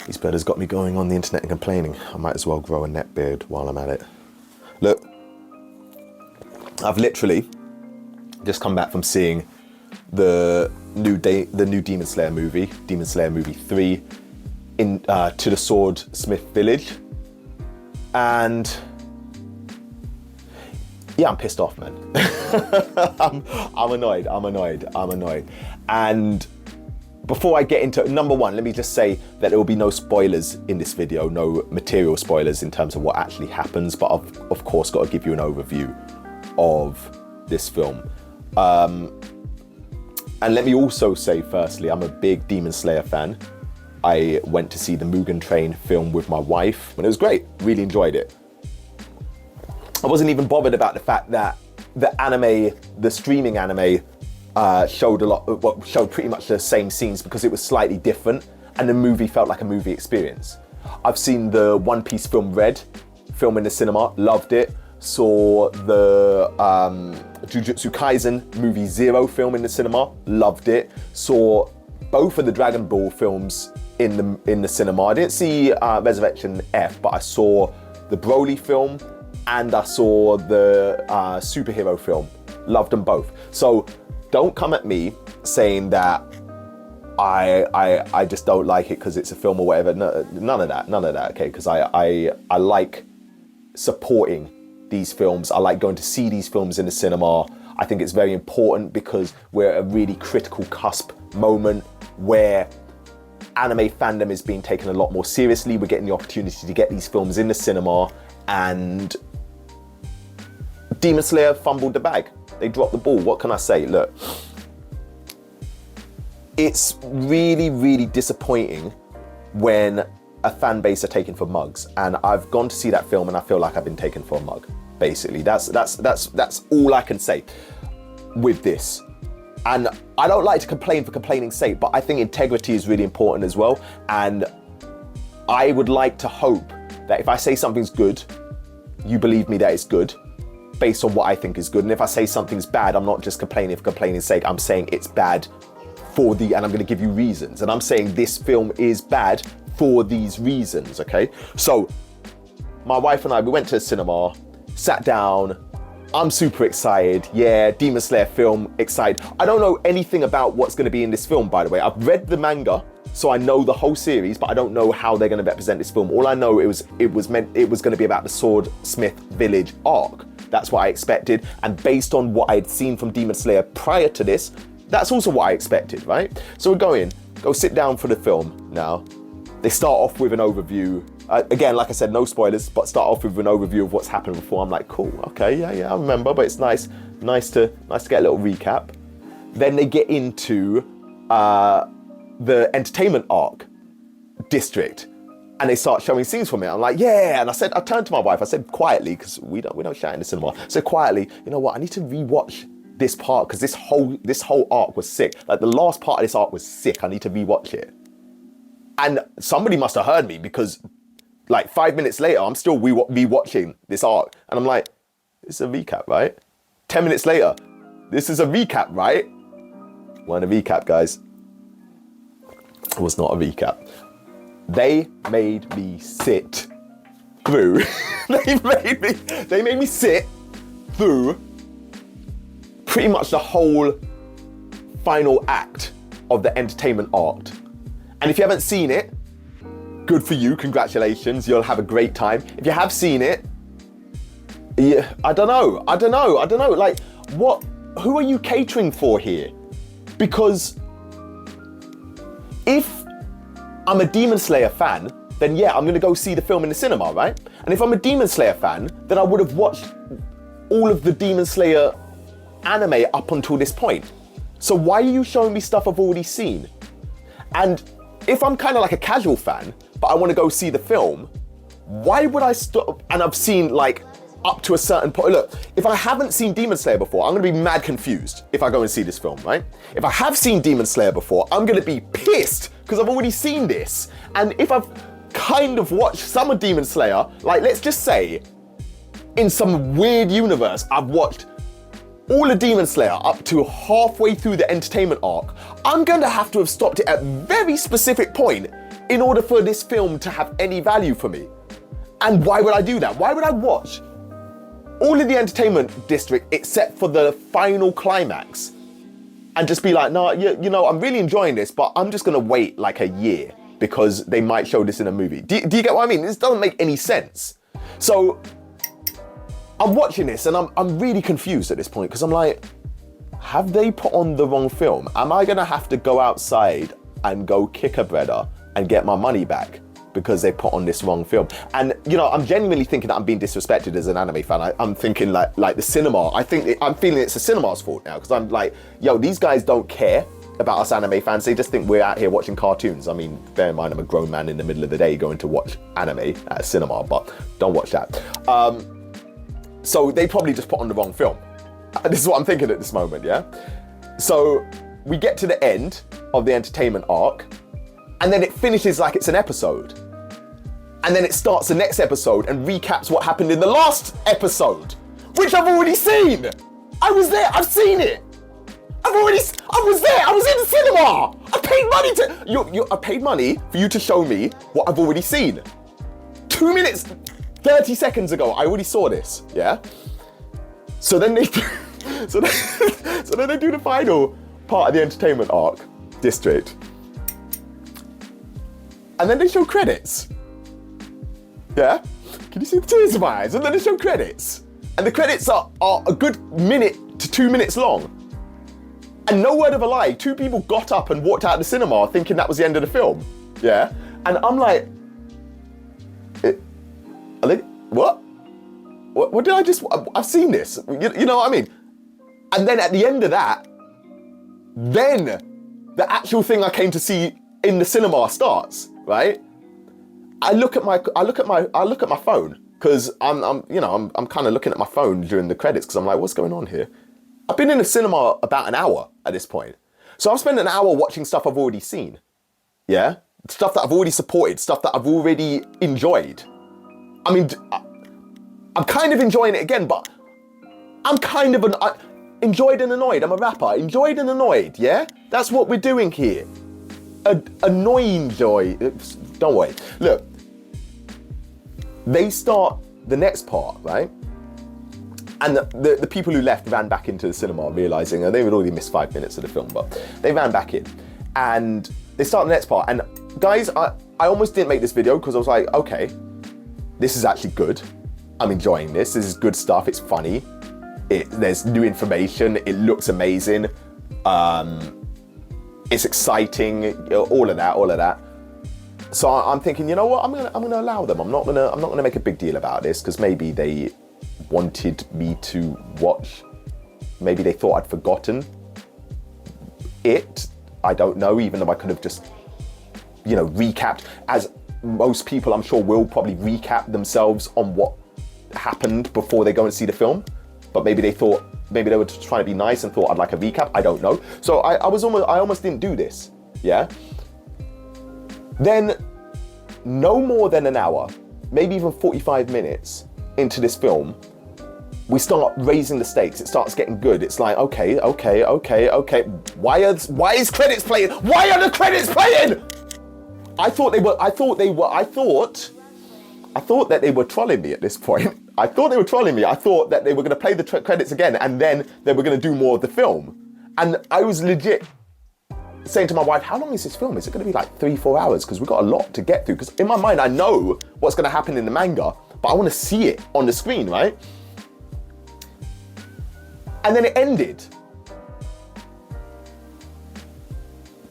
This bird has got me going on the internet and complaining. I might as well grow a neck beard while I'm at it. Look, I've literally just come back from seeing the new Demon Slayer movie, Demon Slayer movie 3, to the Swordsmith village. And yeah, I'm pissed off, man. I'm annoyed. And before I get into number one, let me just say that there will be no spoilers in this video, no material spoilers in terms of what actually happens, but I've of course got to give you an overview of this film. And let me also say, firstly, I'm a big Demon Slayer fan. I went to see the Mugen Train film with my wife, and it was great. Really enjoyed it. I wasn't even bothered about the fact that the streaming anime, showed pretty much the same scenes because it was slightly different, and the movie felt like a movie experience. I've seen the One Piece film Red film in the cinema, loved it. Saw the Jujutsu Kaisen movie Zero film in the cinema, loved it. Saw both of the Dragon Ball films in the cinema. I didn't see Resurrection F, but I saw the Broly film and I saw the superhero film. Loved them both. So don't come at me saying that I just don't like it because it's a film or whatever. No, none of that, okay? Because I like supporting these films. I like going to see these films in the cinema. I think it's very important because we're at a really critical cusp moment where anime fandom is being taken a lot more seriously. We're getting the opportunity to get these films in the cinema, and Demon Slayer fumbled the bag. They dropped the ball. What can I say? Look, it's really, really disappointing when a fan base are taken for mugs, and I've gone to see that film and I feel like I've been taken for a mug. Basically, that's all I can say with this. And I don't like to complain for complaining's sake, but I think integrity is really important as well. And I would like to hope that if I say something's good, you believe me that it's good based on what I think is good. And if I say something's bad, I'm not just complaining for complaining's sake. I'm saying it's bad and I'm going to give you reasons. And I'm saying this film is bad for these reasons, okay? So my wife and I, we went to the cinema, sat down. I'm super excited. Yeah, Demon Slayer film, excited. I don't know anything about what's going to be in this film, by the way. I've read the manga, so I know the whole series, but I don't know how they're going to represent this film. All I know it was going to be about the Swordsmith village arc. That's what I expected, and based on what I had seen from Demon Slayer prior to this, that's also what I expected, right? So go sit down for the film now. They start off with an overview. Again, like I said, no spoilers, but start off with an overview of what's happened before. I'm like, cool, okay, yeah, I remember, but it's nice to get a little recap. Then they get into the entertainment arc district, and they start showing scenes from it. I'm like, yeah, and I turned to my wife, I said quietly, because we don't shout in the cinema. I said quietly, you know what, I need to rewatch this part because this whole arc was sick. Like the last part of this arc was sick. I need to rewatch it. And somebody must have heard me because like 5 minutes later, I'm still rewatching this arc. And I'm like, this is a recap, right? 10 minutes later, this is a recap, right? Weren't a recap, guys. It was not a recap. They made me sit through. they made me sit through pretty much the whole final act of the entertainment arc. And if you haven't seen it, good for you, congratulations, you'll have a great time. If you have seen it, yeah, I don't know, like, who are you catering for here? Because if I'm a Demon Slayer fan, then yeah, I'm gonna go see the film in the cinema, right? And if I'm a Demon Slayer fan, then I would have watched all of the Demon Slayer anime up until this point. So why are you showing me stuff I've already seen? And if I'm kind of like a casual fan, but I want to go see the film, why would I stop? And I've seen like up to a certain point. Look, if I haven't seen Demon Slayer before, I'm going to be mad confused if I go and see this film, right? If I have seen Demon Slayer before, I'm going to be pissed because I've already seen this. And if I've kind of watched some of Demon Slayer, like let's just say in some weird universe, I've watched all of Demon Slayer up to halfway through the entertainment arc, I'm going to have stopped it at a very specific point in order for this film to have any value for me. And why would I do that? Why would I watch all of the entertainment district except for the final climax and just be like, no, you know, I'm really enjoying this, but I'm just gonna wait like a year because they might show this in a movie. Do you get what I mean? This doesn't make any sense. So I'm watching this and I'm really confused at this point because I'm like, have they put on the wrong film? Am I gonna have to go outside and go kick a brother and get my money back because they put on this wrong film? And you know, I'm genuinely thinking that I'm being disrespected as an anime fan. I'm thinking like the cinema. I'm feeling it's the cinema's fault now because I'm like, yo, these guys don't care about us anime fans. They just think we're out here watching cartoons. I mean, bear in mind, I'm a grown man in the middle of the day going to watch anime at a cinema, but don't watch that. So they probably just put on the wrong film. This is what I'm thinking at this moment, yeah? So we get to the end of the entertainment arc, and then it finishes like it's an episode. And then it starts the next episode and recaps what happened in the last episode, which I've already seen. I was there, I've seen it. I was there, I was in the cinema. I paid money I paid money for you to show me what I've already seen. 2 minutes, 30 seconds ago, I already saw this, yeah? So then they do the final part of the entertainment arc district. And then they show credits. Yeah? Can you see the tears in my eyes? And then they show credits. And the credits are a good minute to 2 minutes long. And no word of a lie, 2 people got up and walked out of the cinema thinking that was the end of the film. Yeah? And I'm like, what? What did I just, I've seen this. You know what I mean? And then at the end of that, then the actual thing I came to see in the cinema starts, right? I look at my phone because I'm kind of looking at my phone during the credits because I'm like, what's going on here? I've been in the cinema about an hour at this point. So I've spent an hour watching stuff I've already seen. Yeah? Stuff that I've already supported, stuff that I've already enjoyed. I mean, I'm kind of enjoying it again, but I'm kind of enjoyed and annoyed. I'm a rapper. Enjoyed and annoyed, yeah? That's what we're doing here. Annoying joy. Don't worry. Look, they start the next part, right? And the people who left ran back into the cinema realizing they would already missed 5 minutes of the film, but they ran back in. And they start the next part. And guys, I almost didn't make this video because I was like, okay, this is actually good. I'm enjoying this. This is good stuff. It's funny. There's new information. It looks amazing. It's exciting. All of that. So I'm thinking, you know what? I'm gonna allow them. I'm not gonna make a big deal about this because maybe they wanted me to watch. Maybe they thought I'd forgotten it. I don't know. Even though I could have just, recapped, as most people I'm sure will probably recap themselves on what happened before they go and see the film. But maybe they were just trying to be nice and thought I'd like a recap. I don't know. So I almost didn't do this. Yeah. Then no more than an hour, maybe even 45 minutes into this film, we start raising the stakes. It starts getting good. It's like, okay. Why is credits playing? Why are the credits playing? I thought that they were trolling me at this point. I thought they were trolling me. I thought that they were going to play the credits again and then they were going to do more of the film. And I was legit saying to my wife, how long is this film? Is it going to be like 3-4 hours? Because we've got a lot to get through. Because in my mind, I know what's going to happen in the manga, but I want to see it on the screen, right? And then it ended.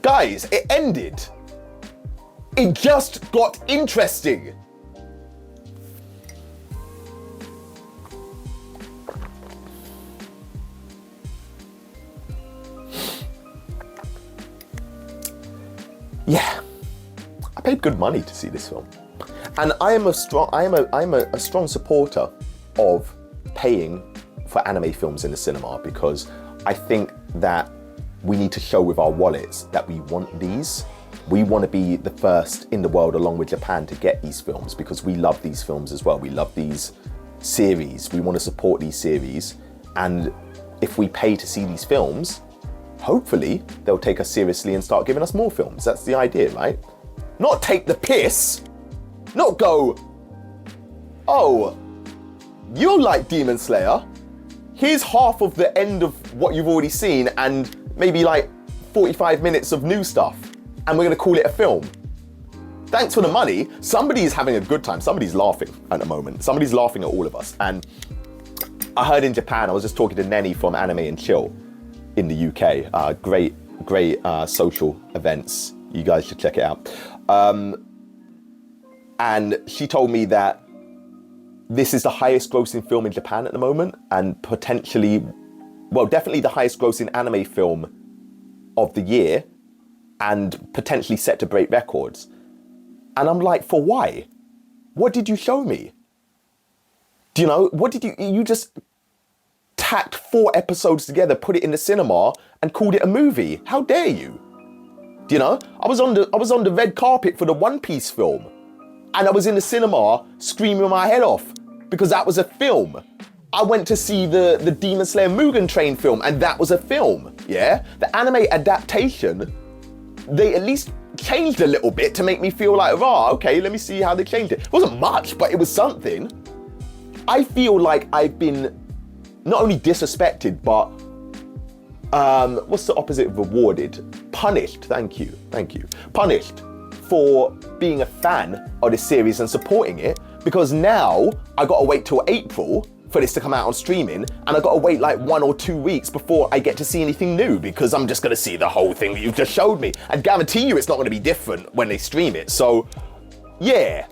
Guys, it ended. It just got interesting. Yeah, I paid good money to see this film, and I am a strong supporter of paying for anime films in the cinema because I think that we need to show with our wallets that we want these. We want to be the first in the world, along with Japan, to get these films because we love these films as well. We love these series. We want to support these series, and if we pay to see these films, hopefully they'll take us seriously and start giving us more films. That's the idea, right? Not take the piss. Not go, oh, you like Demon Slayer. Here's half of the end of what you've already seen and maybe like 45 minutes of new stuff. And we're gonna call it a film. Thanks for the money. Somebody's having a good time. Somebody's laughing at the moment. Somebody's laughing at all of us. And I heard in Japan, I was just talking to Nenny from Anime and Chill in the UK. Great social events. You guys should check it out. And she told me that this is the highest grossing film in Japan at the moment, and potentially, well, definitely the highest grossing anime film of the year, and potentially set to break records. And I'm like, for why? What did you show me? Do you know, what did you just tacked 4 episodes together, put it in the cinema and called it a movie? How dare you? Do you know, I was on the red carpet for the One Piece film, and I was in the cinema screaming my head off because that was a film. I went to see the Demon Slayer Mugen Train film, and that was a film, yeah? The anime adaptation, they at least changed a little bit to make me feel like, okay, let me see how they changed it. It wasn't much, but it was something. I feel like I've been not only disrespected, but what's the opposite of rewarded? Punished, thank you. Punished for being a fan of this series and supporting it, because now I gotta wait till April for this to come out on streaming, and I gotta wait like 1 or 2 weeks before I get to see anything new, because I'm just gonna see the whole thing that you've just showed me. I guarantee you it's not gonna be different when they stream it. So yeah,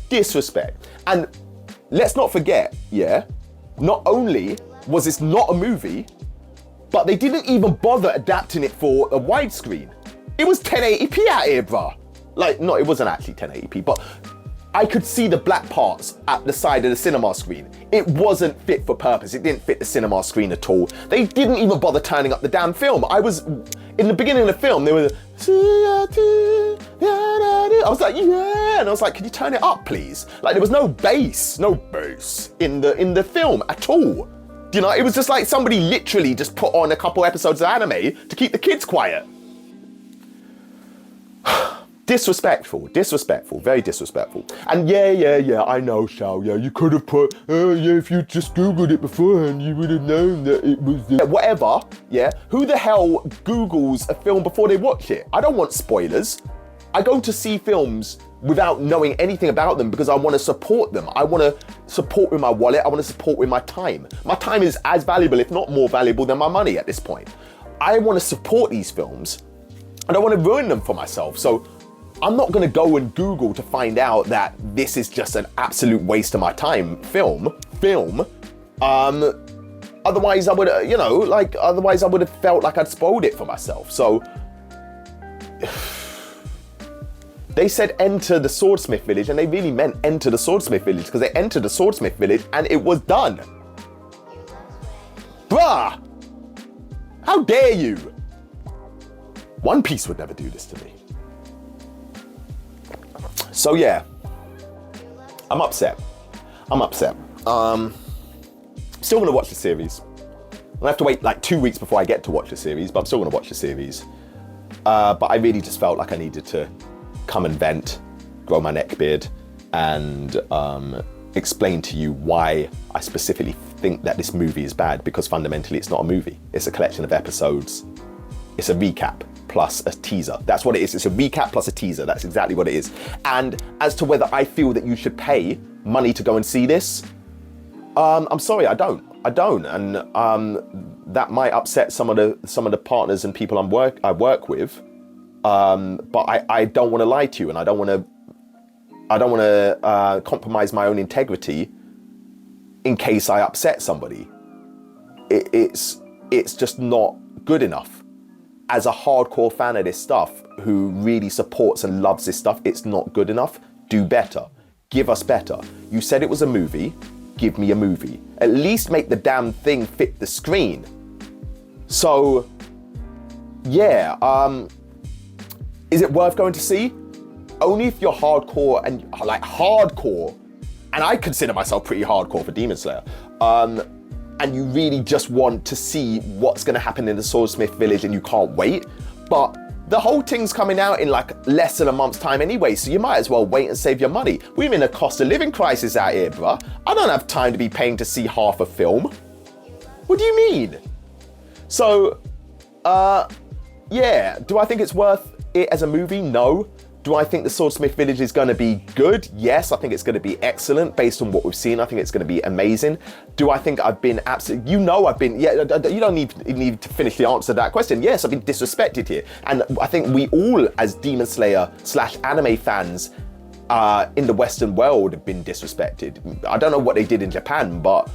disrespect. And let's not forget, yeah, not only was this not a movie, but they didn't even bother adapting it for a widescreen. It was 1080p out here, bruh. Like, no, it wasn't actually 1080p, but I could see the black parts at the side of the cinema screen. It wasn't fit for purpose. It didn't fit the cinema screen at all. They didn't even bother turning up the damn film. In the beginning of the film, they were, I was like, yeah, and I was like, can you turn it up, please? Like, there was no bass in the film at all. You know, it was just like somebody literally just put on a couple episodes of anime to keep the kids quiet. Disrespectful, very disrespectful. And yeah, I know, Shao, yeah, you could have put, if you just Googled it beforehand, you would have known that it was whatever, yeah, who the hell Googles a film before they watch it? I don't want spoilers. I go to see films without knowing anything about them because I want to support them. I want to support with my wallet, I want to support with my time. My time is as valuable, if not more valuable than my money at this point. I want to support these films. I don't want to ruin them for myself. So I'm not going to go and Google to find out that this is just an absolute waste of my time film. Otherwise I would, otherwise I would have felt like I'd spoiled it for myself. So they said enter the Swordsmith village, and they really meant enter the Swordsmith village, because they entered the Swordsmith village and it was done. Bruh! How dare you? One Piece would never do this to me. So yeah, I'm upset. Still gonna watch the series. I have to wait like 2 weeks before I get to watch the series, but I'm still gonna watch the series. But I really just felt like I needed to come and vent, grow my neck beard, and explain to you why I specifically think that this movie is bad, because fundamentally it's not a movie. It's a collection of episodes. It's a recap plus a teaser. That's what it is. It's a recap plus a teaser. That's exactly what it is. And as to whether I feel that you should pay money to go and see this, I'm sorry, I don't. And that might upset some of the partners and people I work with. But I don't want to lie to you, and I don't want to compromise my own integrity in case I upset somebody. It's just not good enough. As a hardcore fan of this stuff who really supports and loves this stuff, it's not good enough. Do better. Give us better. You said it was a movie. Give me a movie. At least make the damn thing fit the screen. So, yeah, is it worth going to see? Only if you're hardcore, and I consider myself pretty hardcore for Demon Slayer, and you really just want to see what's going to happen in the Swordsmith village and you can't wait. But the whole thing's coming out in like less than a month's time anyway, so you might as well wait and save your money. We're in a cost of living crisis out here, bruh. I don't have time to be paying to see half a film. What do you mean? So, yeah, do I think it's worth it as a movie? No. Do I think the Swordsmith Village is going to be good? Yes, I think it's going to be excellent based on what we've seen. I think it's going to be amazing. Do I think I've been absolutely, I've been, yeah, you don't need to finish the answer to that question. Yes, I've been disrespected here. And I think we all, as Demon Slayer / anime fans in the Western world, have been disrespected. I don't know what they did in Japan, but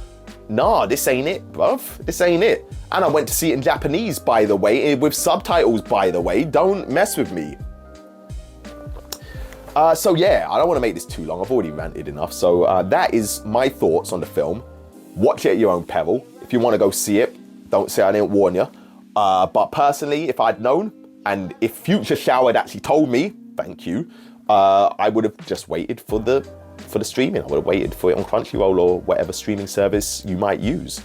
nah, this ain't it, bruv. This ain't it. And I went to see it in Japanese, by the way, with subtitles, by the way. Don't mess with me. So yeah, I don't want to make this too long. I've already ranted enough. So that is my thoughts on the film. Watch it at your own peril. If you want to go see it, don't say I didn't warn you. But personally, if I'd known, and if future Shao had actually told me, thank you, I would have just waited for the streaming. I would have waited for it on Crunchyroll or whatever streaming service you might use.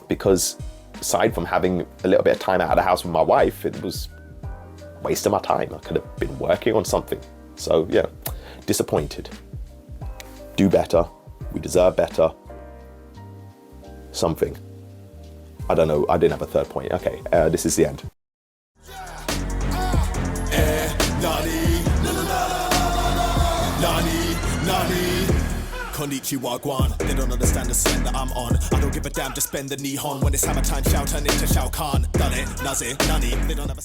Because aside from having a little bit of time out of the house with my wife, it was waste of my time. I could have been working on something. So yeah, disappointed. Do better. We deserve better. Something. I don't know. I didn't have a third point. Okay, this is the end. Konnichiwa Guan, they don't understand the slang that I'm on. I don't give a damn, just bend the Nihon. When it's hammer time, Shao turn into Shao Kahn. Done it, naze, nani, they don't have a